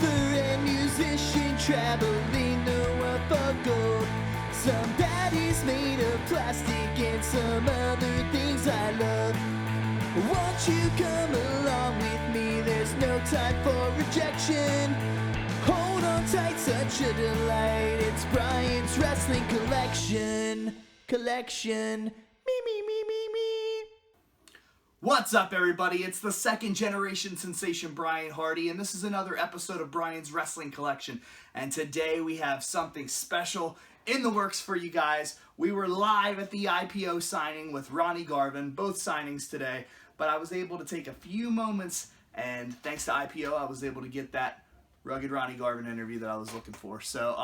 and musician, traveling the world for gold. Some daddies made of plastic and some other things I love. Won't you come along with me? There's no time for rejection. Hold on tight, such a delight. It's Brian's Wrestling Collection. Me. What's up, everybody? It's the second generation sensation Brian Hardy, and this is another episode of Brian's Wrestling Collection. And today we have something special in the works for you guys. We were live at the IPO signing with Ronnie Garvin, both signings today, but I was able to take a few moments, and thanks to IPO, I was able to get that Rugged Ronnie Garvin interview that I was looking for. So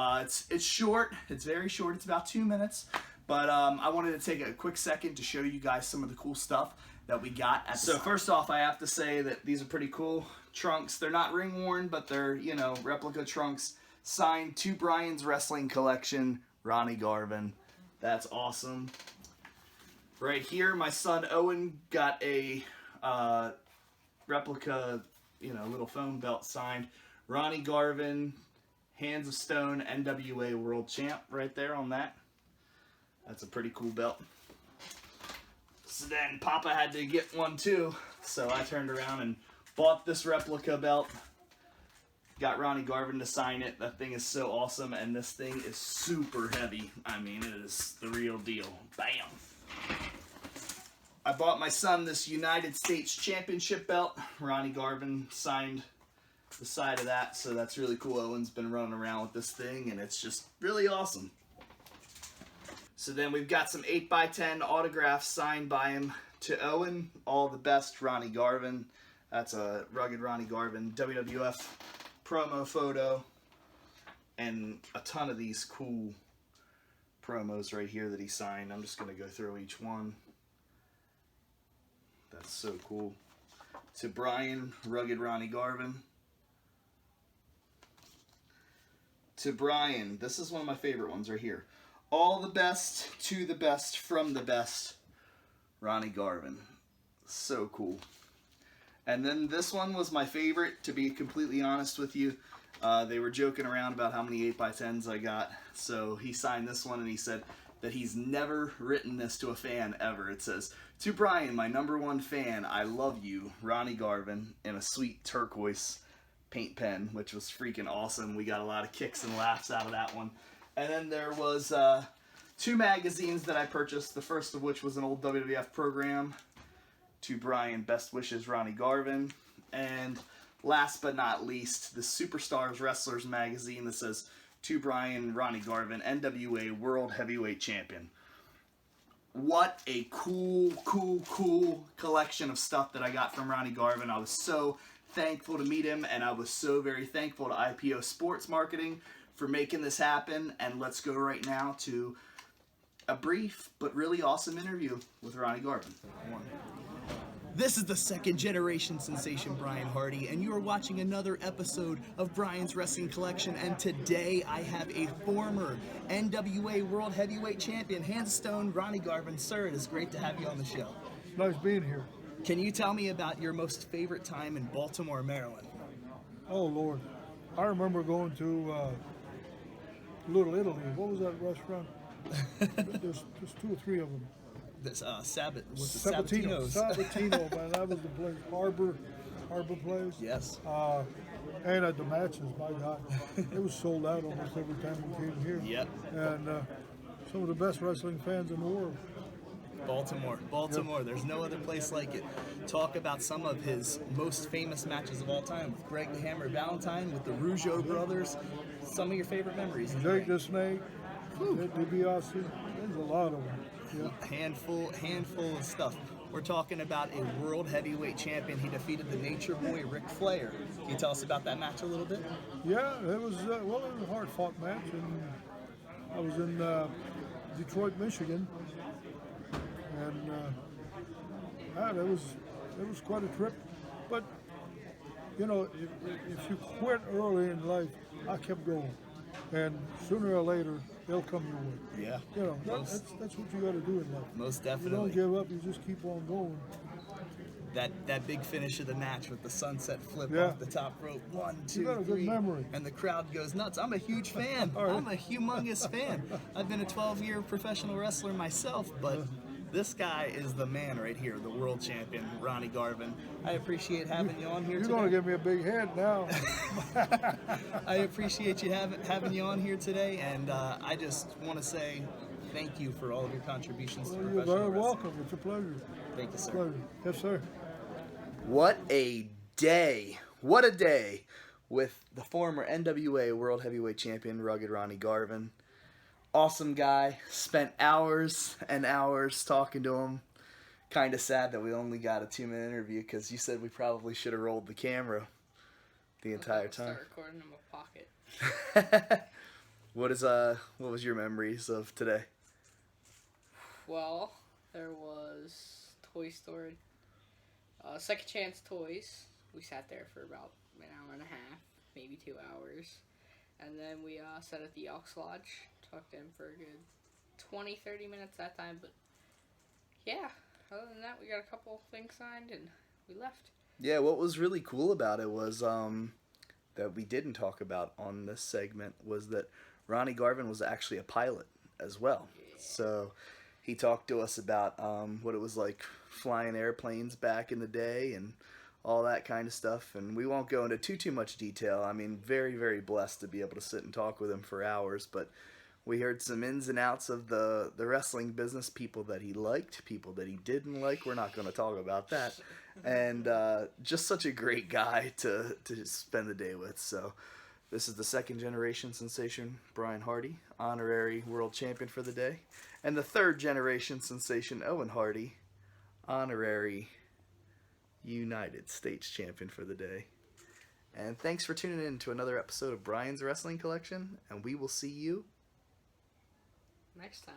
it's short, it's very short, it's about 2 minutes, but I wanted to take a quick second to show you guys some of the cool stuff that we got at the So first off, I have to say that these are pretty cool trunks. They're not ring worn, but they're, you know, replica trunks signed to Brian's Wrestling Collection, Ronnie Garvin. That's awesome. Right here, my son Owen got a replica, you know, little foam belt signed. Ronnie Garvin, Hands of Stone, NWA World Champ right there on that. That's a pretty cool belt. So then Papa had to get one too, so I turned around and bought this replica belt. Got Ronnie Garvin to sign it. That thing is so awesome, and this thing is super heavy. I mean, it is the real deal. Bam! I bought my son this United States Championship belt. Ronnie Garvin signed the side of that, so that's really cool. Owen's been running around with this thing, and it's just really awesome. So then we've got some 8x10 autographs signed by him to Owen. All the best, Ronnie Garvin. That's a Rugged Ronnie Garvin WWF promo photo. And a ton of these cool promos right here that he signed. I'm just going to go through each one. That's so cool. To Brian, Rugged Ronnie Garvin. To Brian, this is one of my favorite ones right here. All the best, to the best, from the best, Ronnie Garvin. So cool. And then this one was my favorite, to be completely honest with you. They were joking around about how many 8x10s I got. So he signed this one and he said that he's never written this to a fan ever. It says, to Brian, my #1 fan, I love you, Ronnie Garvin, in a sweet turquoise paint pen, which was freaking awesome. We got a lot of kicks and laughs out of that one. And then there was 2 magazines that I purchased, the first of which was an old WWF program. To Brian, best wishes, Ronnie Garvin. And last but not least, the Superstars Wrestlers magazine that says, to Brian, Ronnie Garvin, NWA World Heavyweight Champion. What a cool collection of stuff that I got from Ronnie Garvin. I was so thankful to meet him, and I was so very thankful to IPO Sports Marketing for making this happen. And let's go right now to a brief but really awesome interview with Ronnie Garvin. This is the second generation sensation Brian Hardy, and you are watching another episode of Brian's Wrestling Collection. And today I have a former NWA World Heavyweight Champion, Hands of Stone, Ronnie Garvin. Sir, it is great to have you on the show. It's nice being here. Can you tell me about your most favorite time in Baltimore, Maryland? Oh Lord, I remember going to Little Italy. What was that restaurant? There's 2 or 3 of them. This Sabatino, man, that was the place. Harbor place. Yes. And at the matches, my God, it was sold out almost every time we came here. Yep. And some of the best wrestling fans in the world. Baltimore. Yep. There's no other place like it. Talk about some of his most famous matches of all time with Greg the Hammer Valentine, with the Rougeau brothers. Some of your favorite memories. Jake the Snake, DiBiase. There's a lot of them. Yeah. Handful of stuff. We're talking about a world heavyweight champion. He defeated the Nature Boy, Ric Flair. Can you tell us about that match a little bit? Yeah, it was it was a hard-fought match, and I was in Detroit, Michigan, and it was quite a trip. But you know, if you quit early in life, I kept going, and sooner or later they'll come your way. Yeah. You know, that's what you got to do in life. Most definitely. You don't give up, you just keep on going. that big finish of the match with the sunset flip Yeah. off the top rope. 1, 2, got a good 3, memory. and the crowd goes nuts. I'm a huge fan. All right. I'm a humongous fan. I've been a 12-year professional wrestler myself, but this guy is the man right here, the world champion, Ronnie Garvin. I appreciate having you on here You're today. going to give me a big head now. I appreciate you having you on here today, and I just want to say thank you for all of your contributions to Well, you're professional very wrestling. welcome. It's a pleasure. Thank you, sir. Pleasure. Yes, sir. What a day. What a day with the former NWA World Heavyweight Champion, Rugged Ronnie Garvin. Awesome guy. Spent hours and hours talking to him. Kind of sad that we only got a 2-minute interview because you said we probably should have rolled the camera the entire time. Start recording in my pocket. What was your memories of today? Well, there was Toy Story, Second Chance Toys. We sat there for about an hour and a half, maybe 2 hours. And then we sat at the Elks Lodge, talked to him for a good 20-30 minutes that time. But yeah, other than that, we got a couple things signed and we left. Yeah, what was really cool about it was that we didn't talk about on this segment was that Ronnie Garvin was actually a pilot as well. Yeah. So he talked to us about what it was like flying airplanes back in the day and all that kind of stuff. And we won't go into too much detail. I mean, very, very blessed to be able to sit and talk with him for hours. But we heard some ins and outs of the wrestling business, people that he liked, people that he didn't like. We're not going to talk about that. And just such a great guy to spend the day with. So this is the second generation sensation, Brian Hardy, honorary world champion for the day. And the third generation sensation, Owen Hardy, honorary United States champion for the day. And thanks for tuning in to another episode of Brian's Wrestling Collection. And we will see you Next time.